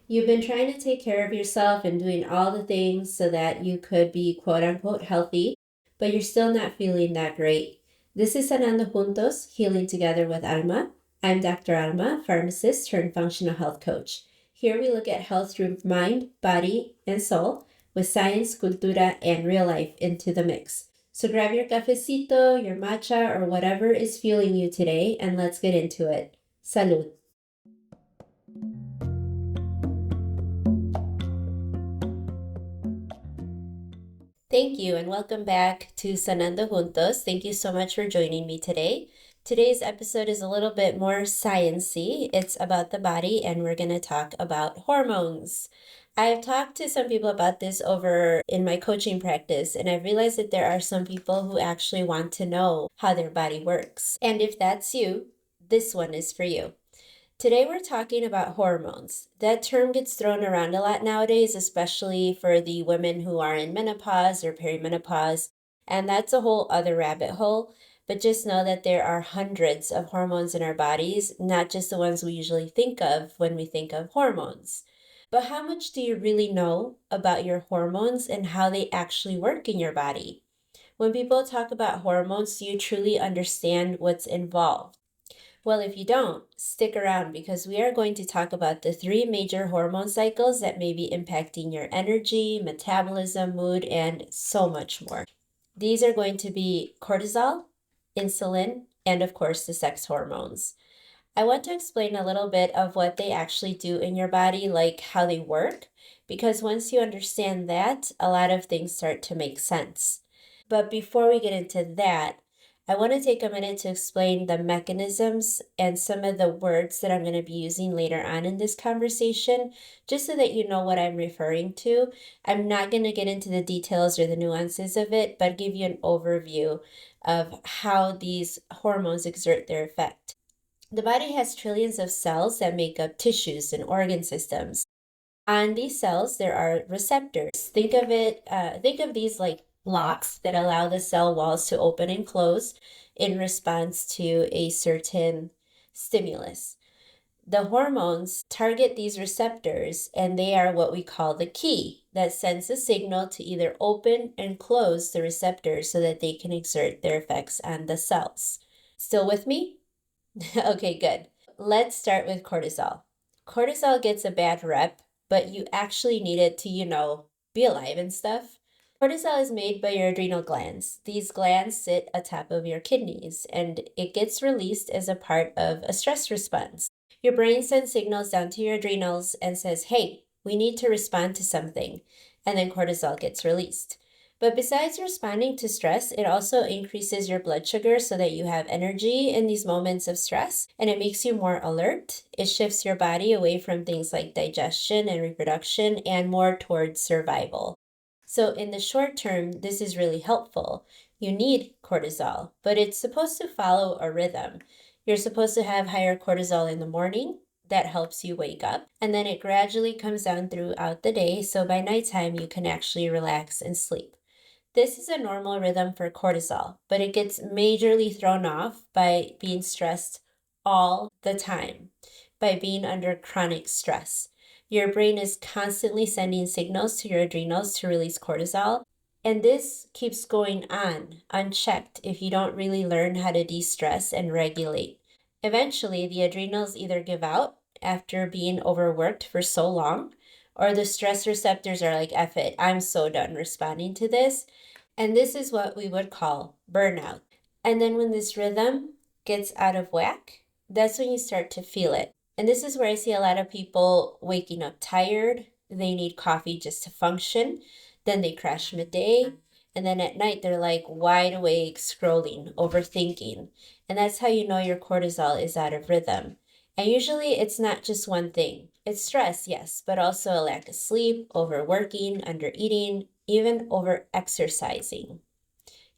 You've been trying to take care of yourself and doing all the things so that you could be quote unquote healthy, but you're still not feeling that great. This is Sanando Juntos, Healing Together with Alma. I'm Dr. Alma, pharmacist turned functional health coach. Here we look at health through mind, body, and soul with science, cultura, and real life into the mix. So grab your cafecito, your matcha, or whatever is fueling you today, and let's get into it. Salud. Thank you and welcome back to Sanando Juntos. Thank you so much for joining me today. Today's episode is a little bit more science-y. It's about the body and we're going to talk about hormones. I've talked to some people about this over in my coaching practice, and I've realized that there are some people who actually want to know how their body works. And if that's you, this one is for you. Today we're talking about hormones. That term gets thrown around a lot nowadays, especially for the women who are in menopause or perimenopause, and that's a whole other rabbit hole. But just know that there are hundreds of hormones in our bodies, not just the ones we usually think of when we think of hormones. But how much do you really know about your hormones and how they actually work in your body? When people talk about hormones, do you truly understand what's involved? Well, if you don't, stick around because we are going to talk about the 3 major hormone cycles that may be impacting your energy, metabolism, mood, and so much more. These are going to be cortisol, insulin, and of course the sex hormones. I want to explain a little bit of what they actually do in your body, like how they work, because once you understand that, a lot of things start to make sense. But before we get into that, I want to take a minute to explain the mechanisms and some of the words that I'm going to be using later on in this conversation, just so that you know what I'm referring to. I'm not going to get into the details or the nuances of it, but give you an overview of how these hormones exert their effect. The body has trillions of cells that make up tissues and organ systems. On these cells, there are receptors. Think of these like locks that allow the cell walls to open and close in response to a certain stimulus. The hormones target these receptors, and they are what we call the key that sends a signal to either open and close the receptors so that they can exert their effects on the cells. Still with me? Okay, good. Let's start with cortisol. Cortisol gets a bad rep, but you actually need it to, be alive and stuff. Cortisol is made by your adrenal glands. These glands sit atop of your kidneys, and it gets released as a part of a stress response. Your brain sends signals down to your adrenals and says, hey, we need to respond to something, and then cortisol gets released. But besides responding to stress, it also increases your blood sugar so that you have energy in these moments of stress, and it makes you more alert. It shifts your body away from things like digestion and reproduction and more towards survival. So in the short term, this is really helpful. You need cortisol, but it's supposed to follow a rhythm. You're supposed to have higher cortisol in the morning. That helps you wake up, and then it gradually comes down throughout the day, so by nighttime you can actually relax and sleep. This is a normal rhythm for cortisol, but it gets majorly thrown off by being stressed all the time, by being under chronic stress. Your brain is constantly sending signals to your adrenals to release cortisol, and this keeps going on unchecked if you don't really learn how to de-stress and regulate. Eventually, the adrenals either give out after being overworked for so long, or the stress receptors are like, F it, I'm so done responding to this. And this is what we would call burnout. And then when this rhythm gets out of whack, that's when you start to feel it. And this is where I see a lot of people waking up tired. They need coffee just to function. Then they crash midday. And then at night, they're like wide awake, scrolling, overthinking. And that's how you know your cortisol is out of rhythm. And usually it's not just one thing. It's stress, yes, but also a lack of sleep, overworking, undereating, even over-exercising.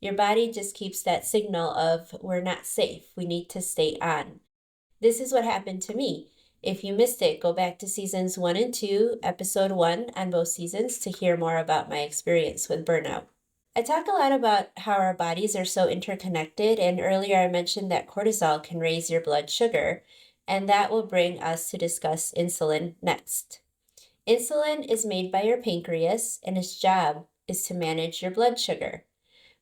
Your body just keeps that signal of we're not safe. We need to stay on. This is what happened to me. If you missed it, go back to seasons 1 and 2, episode 1 on both seasons to hear more about my experience with burnout. I talk a lot about how our bodies are so interconnected, and earlier I mentioned that cortisol can raise your blood sugar, and that will bring us to discuss insulin next. Insulin is made by your pancreas, and its job is to manage your blood sugar.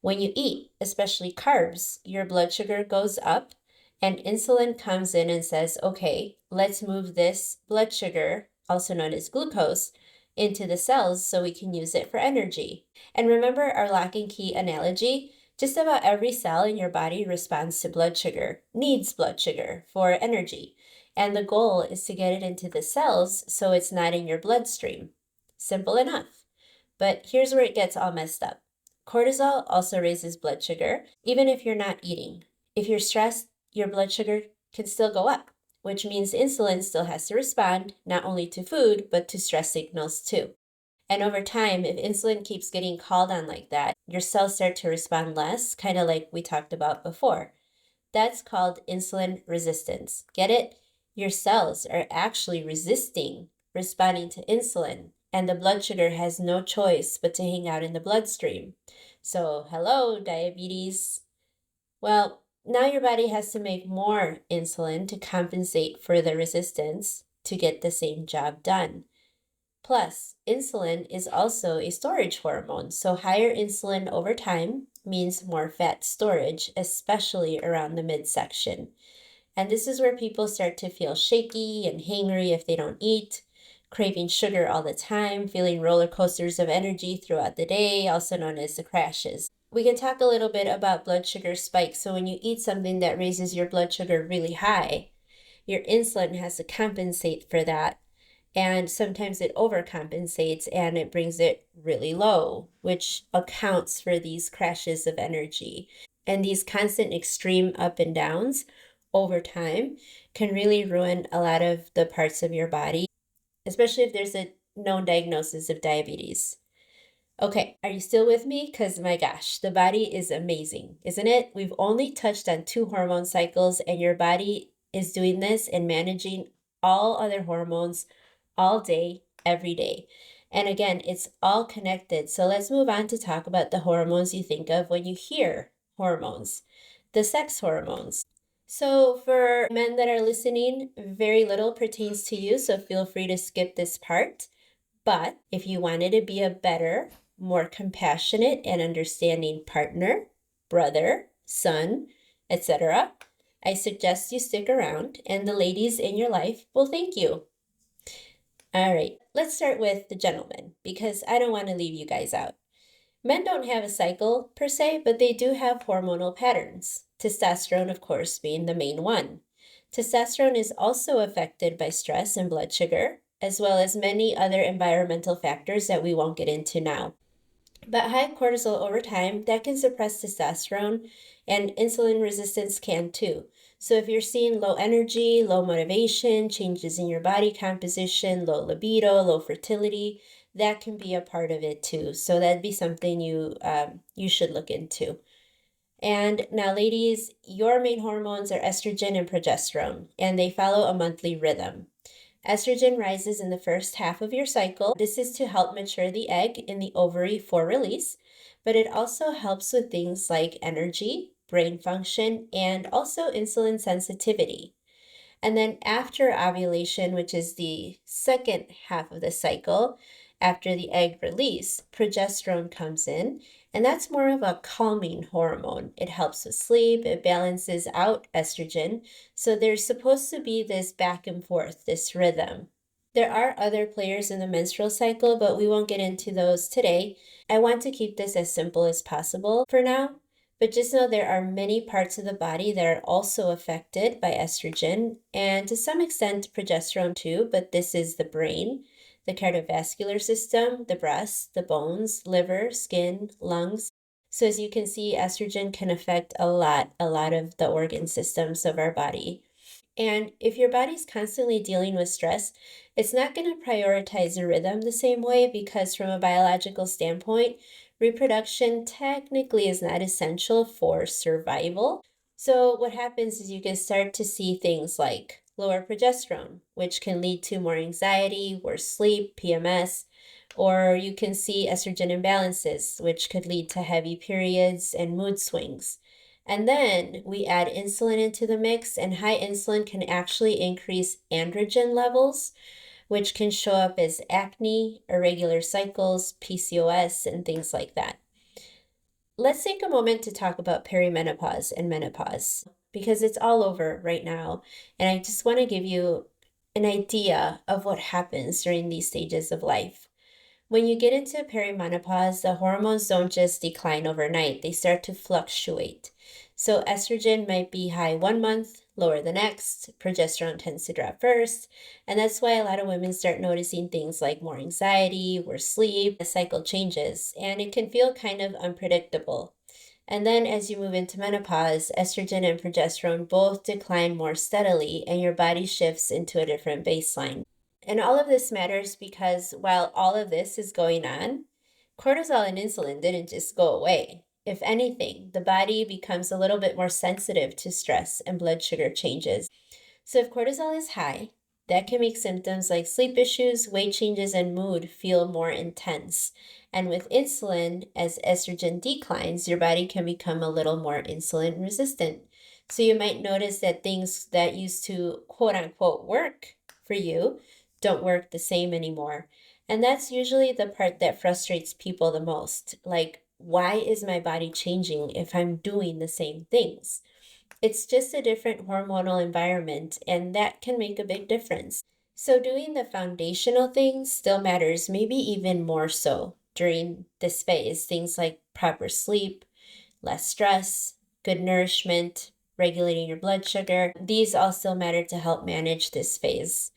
When you eat, especially carbs, your blood sugar goes up, and insulin comes in and says, okay, let's move this blood sugar, also known as glucose, into the cells so we can use it for energy. And remember our lock and key analogy? Just about every cell in your body responds to blood sugar, needs blood sugar for energy. And the goal is to get it into the cells so it's not in your bloodstream. Simple enough. But here's where it gets all messed up. Cortisol also raises blood sugar, even if you're not eating. If you're stressed, your blood sugar can still go up, which means insulin still has to respond not only to food, but to stress signals too. And over time, if insulin keeps getting called on like that, your cells start to respond less, kind of like we talked about before. That's called insulin resistance. Get it? Your cells are actually resisting responding to insulin, and the blood sugar has no choice but to hang out in the bloodstream. So, hello, diabetes. Well, now your body has to make more insulin to compensate for the resistance to get the same job done. Plus, insulin is also a storage hormone, so higher insulin over time means more fat storage, especially around the midsection. And this is where people start to feel shaky and hangry if they don't eat, craving sugar all the time, feeling roller coasters of energy throughout the day, also known as the crashes. We can talk a little bit about blood sugar spikes. So when you eat something that raises your blood sugar really high, your insulin has to compensate for that. And sometimes it overcompensates and it brings it really low, which accounts for these crashes of energy. And these constant extreme up and downs over time can really ruin a lot of the parts of your body, especially if there's a known diagnosis of diabetes. Okay, are you still with me? Because my gosh, the body is amazing, isn't it? We've only touched on 2 hormone cycles, and your body is doing this and managing all other hormones all day, every day. And again, it's all connected. So let's move on to talk about the hormones you think of when you hear hormones, the sex hormones. So for men that are listening, very little pertains to you, so feel free to skip this part. But if you wanted to be a better, more compassionate and understanding partner, brother, son, etc., I suggest you stick around, and the ladies in your life will thank you. All right, let's start with the gentlemen, because I don't want to leave you guys out. Men don't have a cycle per se, but they do have hormonal patterns. Testosterone, of course, being the main one. Testosterone is also affected by stress and blood sugar, as well as many other environmental factors that we won't get into now. But high cortisol over time, that can suppress testosterone, and insulin resistance can too. So if you're seeing low energy, low motivation, changes in your body composition, low libido, low fertility, that can be a part of it too. So that'd be something you should look into. And now, ladies, your main hormones are estrogen and progesterone, and they follow a monthly rhythm. Estrogen rises in the first half of your cycle. This is to help mature the egg in the ovary for release, but it also helps with things like energy, brain function, and also insulin sensitivity. And then after ovulation, which is the second half of the cycle, after the egg release, progesterone comes in, and that's more of a calming hormone. It helps with sleep, it balances out estrogen. So there's supposed to be this back and forth, this rhythm. There are other players in the menstrual cycle, but we won't get into those today. I want to keep this as simple as possible for now. But just know there are many parts of the body that are also affected by estrogen, and to some extent progesterone too, but this is the brain, the cardiovascular system, the breast, the bones, liver, skin, lungs. So as you can see, estrogen can affect a lot of the organ systems of our body. And if your body's constantly dealing with stress, it's not going to prioritize a rhythm the same way, because from a biological standpoint, reproduction technically is not essential for survival. So what happens is you can start to see things like lower progesterone, which can lead to more anxiety, worse sleep, PMS, Or you can see estrogen imbalances, which could lead to heavy periods and mood swings. And then we add insulin into the mix, and high insulin can actually increase androgen levels, which can show up as acne, irregular cycles, PCOS, and things like that. Let's take a moment to talk about perimenopause and menopause because it's all over right now. And I just want to give you an idea of what happens during these stages of life. When you get into perimenopause, the hormones don't just decline overnight, they start to fluctuate. So estrogen might be high 1 month, lower the next, progesterone tends to drop first, and that's why a lot of women start noticing things like more anxiety, worse sleep, the cycle changes, and it can feel kind of unpredictable. And then as you move into menopause, estrogen and progesterone both decline more steadily, and your body shifts into a different baseline. And all of this matters because while all of this is going on, cortisol and insulin didn't just go away. If anything, the body becomes a little bit more sensitive to stress and blood sugar changes. So if cortisol is high, that can make symptoms like sleep issues, weight changes, and mood feel more intense. And with insulin, as estrogen declines, your body can become a little more insulin resistant. So you might notice that things that used to quote unquote work for you don't work the same anymore. And that's usually the part that frustrates people the most. Like, why is my body changing if I'm doing the same things? It's just a different hormonal environment, and that can make a big difference. So doing the foundational things still matters, maybe even more so during this phase. Things like proper sleep, less stress, good nourishment, regulating your blood sugar. These all still matter to help manage this phase.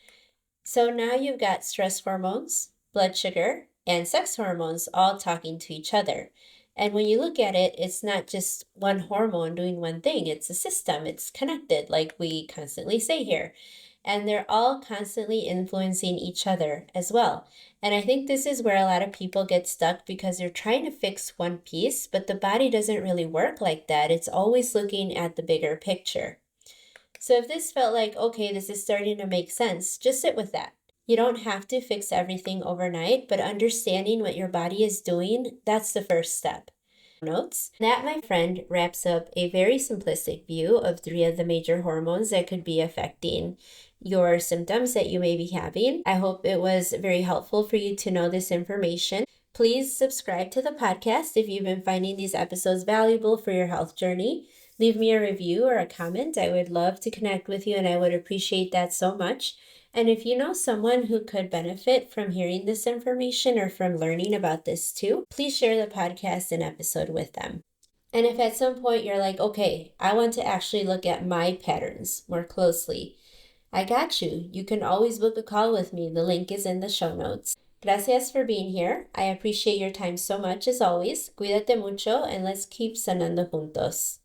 So now you've got stress hormones, blood sugar, and sex hormones all talking to each other. And when you look at it, it's not just one hormone doing one thing, it's a system, it's connected, like we constantly say here. And they're all constantly influencing each other as well. And I think this is where a lot of people get stuck because they're trying to fix one piece, but the body doesn't really work like that. It's always looking at the bigger picture. So if this felt like, okay, this is starting to make sense, just sit with that. You don't have to fix everything overnight, but understanding what your body is doing, that's the first step. Notes. That, my friend, wraps up a very simplistic view of 3 of the major hormones that could be affecting your symptoms that you may be having. I hope it was very helpful for you to know this information. Please subscribe to the podcast if you've been finding these episodes valuable for your health journey. Leave me a review or a comment. I would love to connect with you, and I would appreciate that so much. And if you know someone who could benefit from hearing this information or from learning about this too, please share the podcast and episode with them. And if at some point you're like, okay, I want to actually look at my patterns more closely, I got you. You can always book a call with me. The link is in the show notes. Gracias for being here. I appreciate your time so much as always. Cuídate mucho, and let's keep sanando juntos.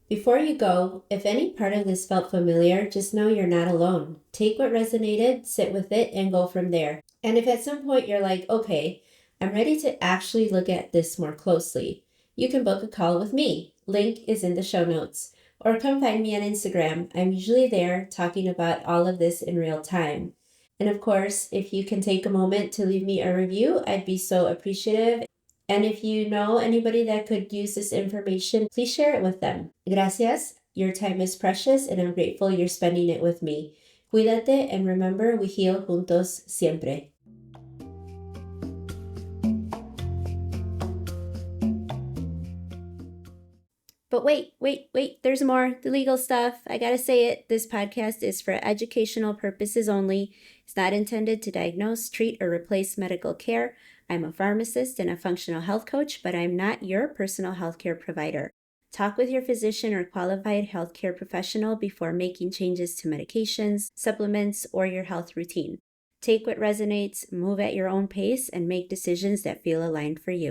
Before you go, if any part of this felt familiar, just know you're not alone. Take what resonated, sit with it, and go from there. And if at some point you're like, okay, I'm ready to actually look at this more closely, you can book a call with me. Link is in the show notes. Or come find me on Instagram. I'm usually there talking about all of this in real time. And of course, if you can take a moment to leave me a review, I'd be so appreciative. And if you know anybody that could use this information, please share it with them. Gracias. Your time is precious, and I'm grateful you're spending it with me. Cuídate, and remember, we heal juntos siempre. But wait, there's more. The legal stuff. I gotta say it. This podcast is for educational purposes only. It's not intended to diagnose, treat, or replace medical care. I'm a pharmacist and a functional health coach, but I'm not your personal healthcare provider. Talk with your physician or qualified healthcare professional before making changes to medications, supplements, or your health routine. Take what resonates, move at your own pace, and make decisions that feel aligned for you.